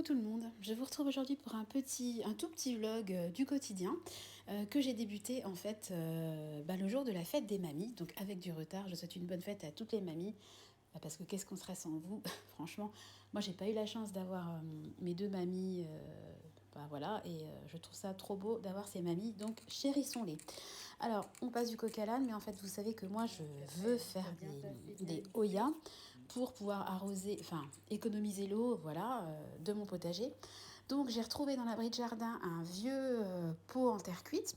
tout le monde, je vous retrouve aujourd'hui pour un tout petit vlog du quotidien que j'ai débuté en fait le jour de la fête des mamies. Donc avec du retard, je souhaite une bonne fête à toutes les mamies parce que qu'est-ce qu'on serait sans vous. Franchement, moi j'ai pas eu la chance d'avoir mes deux mamies, voilà, et je trouve ça trop beau d'avoir ces mamies, donc chérissons-les. Alors on passe du coq à l'âne, mais en fait vous savez que moi je veux faire des Oya pour pouvoir arroser, enfin économiser l'eau, voilà, de mon potager. Donc j'ai retrouvé dans l'abri de jardin un vieux pot en terre cuite.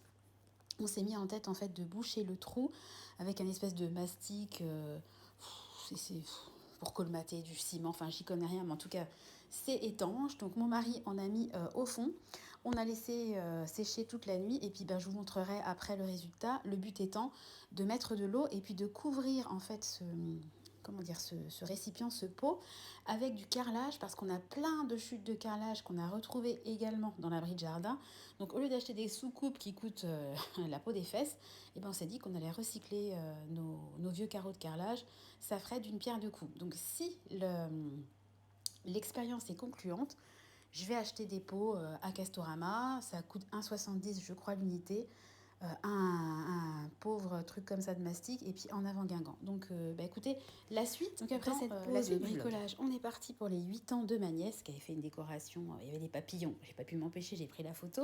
On s'est mis en tête en fait de boucher le trou avec un espèce de mastic, c'est pour colmater du ciment, enfin j'y connais rien, mais en tout cas c'est étanche. Donc mon mari en a mis au fond. On a laissé sécher toute la nuit et puis je vous montrerai après le résultat. Le but étant de mettre de l'eau et puis de couvrir en fait ce récipient, ce pot, avec du carrelage, parce qu'on a plein de chutes de carrelage qu'on a retrouvées également dans l'abri de jardin. Donc au lieu d'acheter des soucoupes qui coûtent la peau des fesses, on s'est dit qu'on allait recycler nos vieux carreaux de carrelage. Ça ferait d'une pierre deux coups. Donc si l'expérience est concluante, je vais acheter des pots à Castorama. Ça coûte 1,70 je crois l'unité. Un pauvre truc comme ça de mastic et puis en avant Guingamp. Donc écoutez, la suite. Donc après cette pause de bricolage, on est parti pour les 8 ans de ma nièce qui avait fait une décoration. Il y avait des papillons, j'ai pas pu m'empêcher, j'ai pris la photo.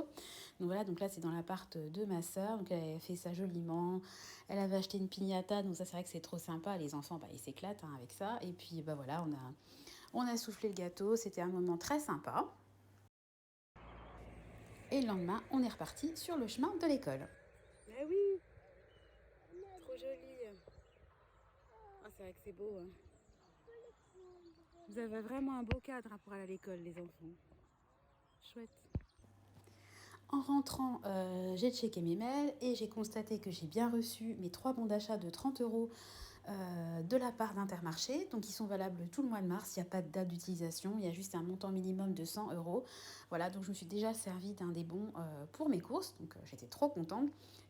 Donc voilà, donc là c'est dans l'appart de ma soeur. Donc elle avait fait ça joliment. Elle avait acheté une piñata, donc ça c'est vrai que c'est trop sympa. Les enfants ils s'éclatent avec ça. Et puis voilà, on a soufflé le gâteau, c'était un moment très sympa. Et le lendemain, on est reparti sur le chemin de l'école. Ah oui, trop joli. Ah, c'est vrai que c'est beau. Hein. Vous avez vraiment un beau cadre pour aller à l'école, les enfants. Chouette. En rentrant, j'ai checké mes mails et j'ai constaté que j'ai bien reçu mes 3 bons d'achat de 30 € de la part d'Intermarché. Donc ils sont valables tout le mois de mars, il n'y a pas de date d'utilisation, il y a juste un montant minimum de 100 €. Voilà, donc je me suis déjà servi d'un des bons pour mes courses, donc j'étais trop contente.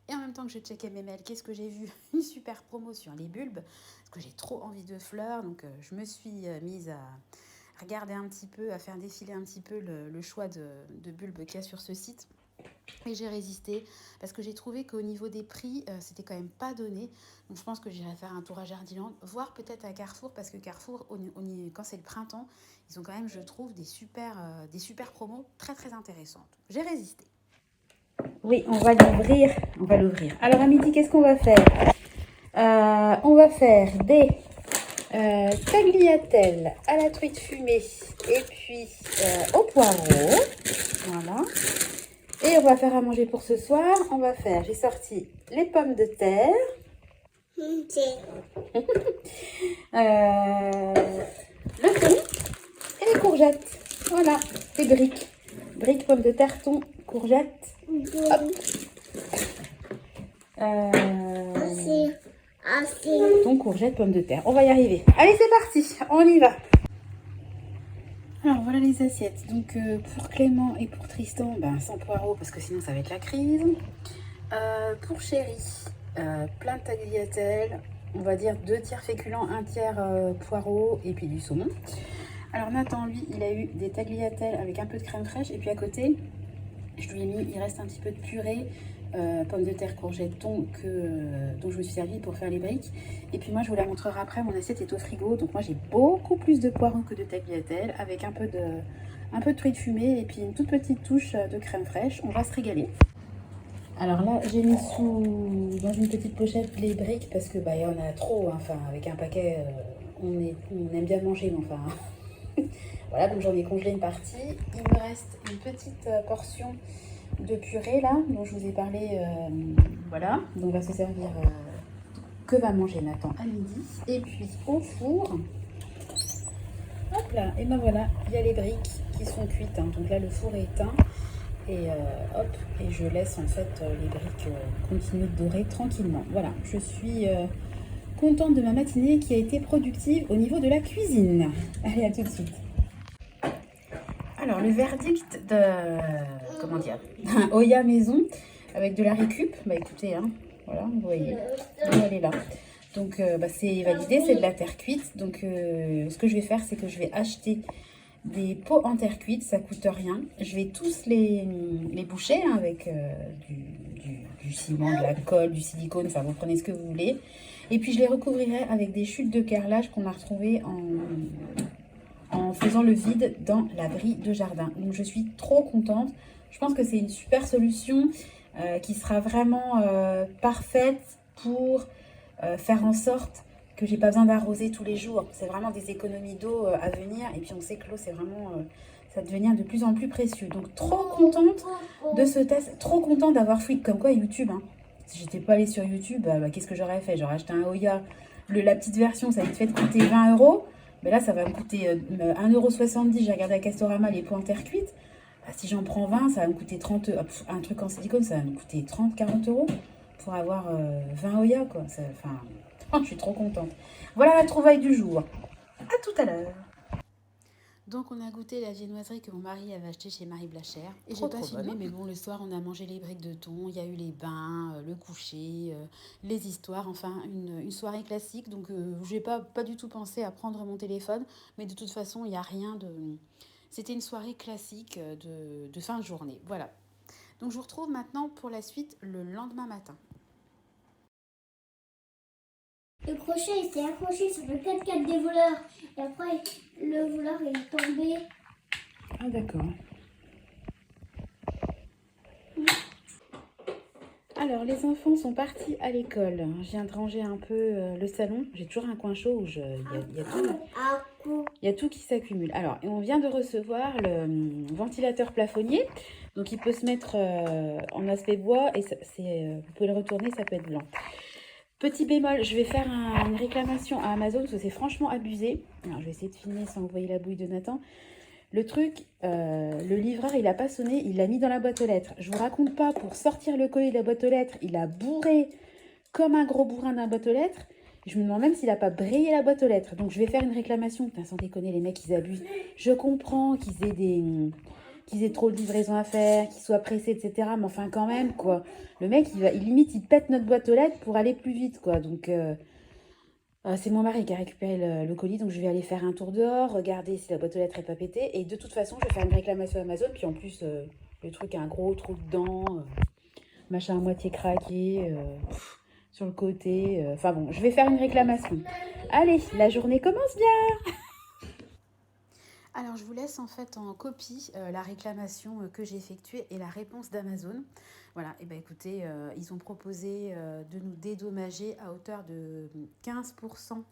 Et en même temps que je checkais mes mails, qu'est-ce que j'ai vu? Une super promo sur les bulbes, parce que j'ai trop envie de fleurs, donc je me suis mise à regarder un petit peu, à faire défiler un petit peu le choix de bulbes qu'il y a sur ce site. Et j'ai résisté parce que j'ai trouvé qu'au niveau des prix, c'était quand même pas donné. Donc je pense que j'irai faire un tour à Jardiland, voire peut-être à Carrefour, parce que Carrefour, quand c'est le printemps, ils ont quand même, je trouve, des super promos très très intéressantes. J'ai résisté. Oui, on va l'ouvrir. Alors à midi, qu'est-ce qu'on va faire? On va faire des tagliatelles à la truite fumée et puis au poireau. Voilà. Et on va faire à manger pour ce soir. J'ai sorti les pommes de terre. Le thon et les courgettes. Voilà, les briques. Briques, pommes de terre, thon, courgettes. Hop. Thon, courgettes, pommes de terre. On va y arriver. Allez, c'est parti. On y va. Alors voilà les assiettes. Donc pour Clément et pour Tristan, sans poireaux parce que sinon ça va être la crise. Pour Chéri, plein de tagliatelles, on va dire 2 tiers féculents, 1 tiers poireaux et puis du saumon. Alors Nathan, lui, il a eu des tagliatelles avec un peu de crème fraîche et puis à côté, je lui ai mis, il reste un petit peu de purée, pommes de terre, courgettes, thon, dont je me suis servi pour faire les briques. Et puis moi, je vous la montrerai après, mon assiette est au frigo. Donc moi, j'ai beaucoup plus de poireaux que de tagliatelles avec un peu de truite fumée et puis une toute petite touche de crème fraîche. On va se régaler. Alors là, j'ai mis dans une petite pochette les briques parce que il y en a trop. Hein. Enfin, avec un paquet, on aime bien manger, mais enfin... Voilà, donc j'en ai congelé une partie. Il me reste une petite portion de purée là, dont je vous ai parlé. Voilà, donc on va se servir que va manger Nathan à midi. Et puis au four, hop là, et voilà, il y a les briques qui sont cuites. Hein. Donc là, le four est éteint. Et hop, et je laisse en fait les briques continuer de dorer tranquillement. Voilà, je suis contente de ma matinée qui a été productive au niveau de la cuisine. Allez, à tout de suite. Alors, le verdict comment dire, d'un Oya maison avec de la récup, écoutez, hein, voilà, vous voyez, elle est là. Donc, c'est validé, c'est de la terre cuite. Donc, ce que je vais faire, c'est que je vais acheter des pots en terre cuite, ça coûte rien. Je vais tous les boucher hein, avec du ciment, de la colle, du silicone, enfin vous prenez ce que vous voulez. Et puis je les recouvrirai avec des chutes de carrelage qu'on a retrouvées en faisant le vide dans l'abri de jardin. Donc je suis trop contente. Je pense que c'est une super solution qui sera vraiment parfaite pour faire en sorte que j'ai pas besoin d'arroser tous les jours. C'est vraiment des économies d'eau à venir. Et puis on sait que l'eau, c'est vraiment, ça va devenir de plus en plus précieux. Donc trop contente de ce test, trop contente d'avoir fouillé. Comme quoi YouTube, hein. Si j'étais pas allée sur YouTube, qu'est-ce que j'aurais fait? J'aurais acheté un Oya. La petite version, ça va te fait coûter 20 euros. Mais là, ça va me coûter 1,70 €. J'ai regardé à Castorama les pots en terre cuite. Bah, si j'en prends 20, ça va me coûter 30 euros. Un truc en silicone, ça va me coûter 30-40 € pour avoir 20 Oya, quoi. Enfin, je suis trop contente. Voilà la trouvaille du jour. À tout à l'heure. Donc on a goûté la viennoiserie que mon mari avait achetée chez Marie Blachère. Et j'ai pas filmé, mais bon, le soir on a mangé les briques de thon, il y a eu les bains, le coucher, les histoires, enfin une soirée classique. Donc j'ai pas du tout pensé à prendre mon téléphone, mais de toute façon il n'y a rien de... C'était une soirée classique de fin de journée, voilà. Donc je vous retrouve maintenant pour la suite le lendemain matin. Le crochet il s'est accroché sur le 4x4 des voleurs. Et après, le voleur il est tombé. Ah d'accord. Alors, les enfants sont partis à l'école. Je viens de ranger un peu le salon. J'ai toujours un coin chaud où il y a tout qui s'accumule. Alors, et on vient de recevoir le ventilateur plafonnier. Donc, il peut se mettre en aspect bois et vous pouvez le retourner, ça peut être blanc. Petit bémol, je vais faire une réclamation à Amazon parce que c'est franchement abusé. Alors, je vais essayer de filmer sans envoyer la bouille de Nathan. Le truc, le livreur, il a pas sonné, il l'a mis dans la boîte aux lettres. Je vous raconte pas, pour sortir le colis de la boîte aux lettres, il a bourré comme un gros bourrin dans la boîte aux lettres. Je me demande même s'il a pas brayé la boîte aux lettres. Donc je vais faire une réclamation. Putain, sans déconner, les mecs, ils abusent. Je comprends qu'ils aient trop de livraisons à faire, qu'ils soient pressés, etc. Mais enfin, quand même, quoi. Le mec, limite, il pète notre boîte aux lettres pour aller plus vite, quoi. Donc... c'est mon mari qui a récupéré le colis, donc je vais aller faire un tour dehors, regarder si la boîte aux lettres n'est pas pétée. Et de toute façon, je vais faire une réclamation à Amazon. Puis en plus, le truc a un gros trou dedans, machin à moitié craqué, sur le côté. Enfin bon, je vais faire une réclamation. Allez, la journée commence bien. Alors, je vous laisse en fait en copie la réclamation que j'ai effectuée et la réponse d'Amazon. Voilà, et bien écoutez, ils ont proposé de nous dédommager à hauteur de 15%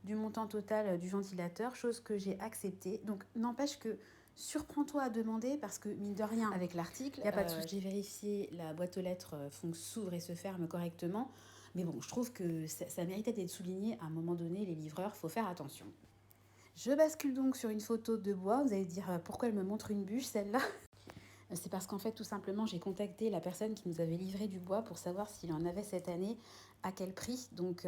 du montant total du ventilateur, chose que j'ai acceptée. Donc, n'empêche que surprends-toi à demander parce que, mine de rien, avec l'article, il n'y a pas de souci. J'ai vérifié, la boîte aux lettres s'ouvre et se ferme correctement. Mais bon, je trouve que ça méritait d'être souligné à un moment donné, les livreurs, il faut faire attention. Je bascule donc sur une photo de bois. Vous allez dire pourquoi elle me montre une bûche celle-là. C'est parce qu'en fait tout simplement j'ai contacté la personne qui nous avait livré du bois pour savoir s'il en avait cette année, à quel prix. Donc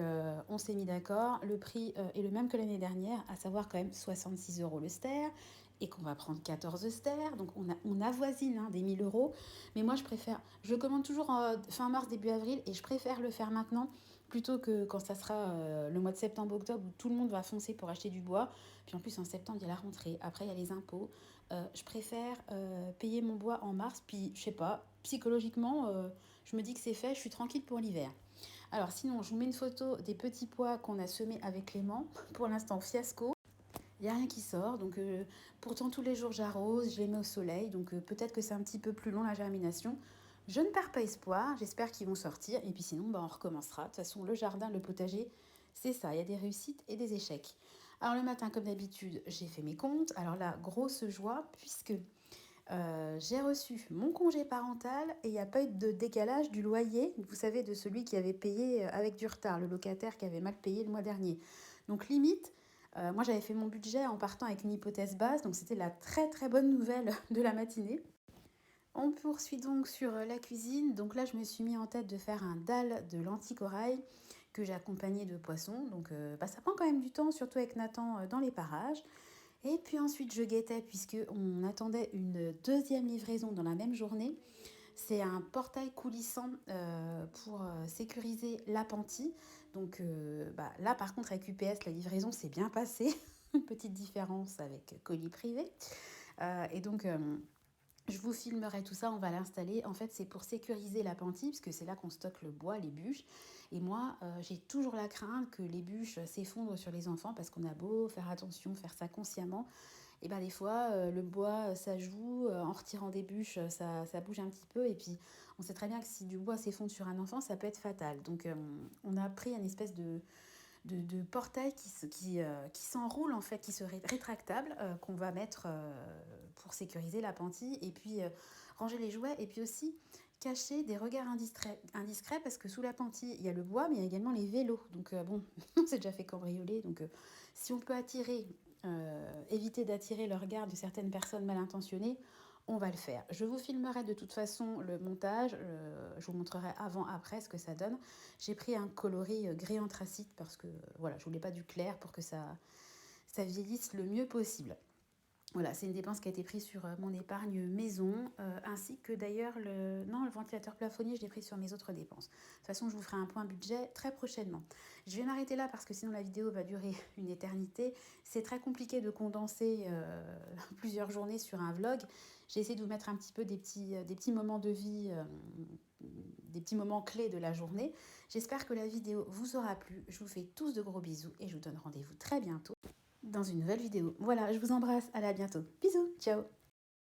on s'est mis d'accord. Le prix est le même que l'année dernière, à savoir quand même 66 € le ster. Et qu'on va prendre 14 stères. Donc on avoisine des 1000 €. Mais moi je commande toujours fin mars, début avril et je préfère le faire maintenant plutôt que quand ça sera le mois de septembre-octobre où tout le monde va foncer pour acheter du bois. Puis en plus, en septembre, il y a la rentrée. Après, il y a les impôts. Je préfère payer mon bois en mars. Puis, je sais pas, psychologiquement, je me dis que c'est fait. Je suis tranquille pour l'hiver. Alors, sinon, je vous mets une photo des petits pois qu'on a semés avec Clément. Pour l'instant, fiasco. Il n'y a rien qui sort. Donc, pourtant, tous les jours, j'arrose, je les mets au soleil. Donc, peut-être que c'est un petit peu plus long la germination. Je ne perds pas espoir, j'espère qu'ils vont sortir. Et puis sinon, on recommencera. De toute façon, le jardin, le potager, c'est ça. Il y a des réussites et des échecs. Alors le matin, comme d'habitude, j'ai fait mes comptes. Alors là, grosse joie, puisque j'ai reçu mon congé parental et il n'y a pas eu de décalage du loyer, vous savez, de celui qui avait payé avec du retard, le locataire qui avait mal payé le mois dernier. Donc limite, moi j'avais fait mon budget en partant avec une hypothèse basse, donc c'était la très très bonne nouvelle de la matinée. On poursuit donc sur la cuisine. Donc là, je me suis mis en tête de faire un dalle de lentilles corail que j'ai accompagné de poisson. Donc ça prend quand même du temps, surtout avec Nathan dans les parages. Et puis ensuite, je guettais puisqu'on attendait une deuxième livraison dans la même journée. C'est un portail coulissant pour sécuriser l'appentis. Donc là, par contre, avec UPS, la livraison s'est bien passée. Petite différence avec colis privé. Et donc, je vous filmerai tout ça, on va l'installer. En fait, c'est pour sécuriser la pentille, parce que c'est là qu'on stocke le bois, les bûches. Et moi, j'ai toujours la crainte que les bûches s'effondrent sur les enfants, parce qu'on a beau faire attention, faire ça consciemment. Et ben des fois, le bois, ça joue, en retirant des bûches, ça bouge un petit peu. Et puis, on sait très bien que si du bois s'effondre sur un enfant, ça peut être fatal. Donc, on a pris une espèce de portail qui s'enroule en fait, qui serait rétractable, qu'on va mettre pour sécuriser la pentille et puis ranger les jouets et puis aussi cacher des regards indiscrets parce que sous la pentille il y a le bois mais il y a également les vélos donc bon on s'est déjà fait cambrioler donc si on peut éviter d'attirer le regard de certaines personnes mal intentionnées, on va le faire. Je vous filmerai de toute façon le montage, je vous montrerai avant-après ce que ça donne. J'ai pris un coloris gris anthracite parce que voilà, je voulais pas du clair pour que ça vieillisse le mieux possible. Voilà, c'est une dépense qui a été prise sur mon épargne maison, ainsi que d'ailleurs le ventilateur plafonnier, je l'ai pris sur mes autres dépenses. De toute façon, je vous ferai un point budget très prochainement. Je vais m'arrêter là parce que sinon la vidéo va durer une éternité. C'est très compliqué de condenser plusieurs journées sur un vlog. J'ai essayé de vous mettre un petit peu des petits moments de vie, des petits moments clés de la journée. J'espère que la vidéo vous aura plu. Je vous fais tous de gros bisous et je vous donne rendez-vous très bientôt dans une nouvelle vidéo. Voilà, je vous embrasse, à bientôt. Bisous, ciao.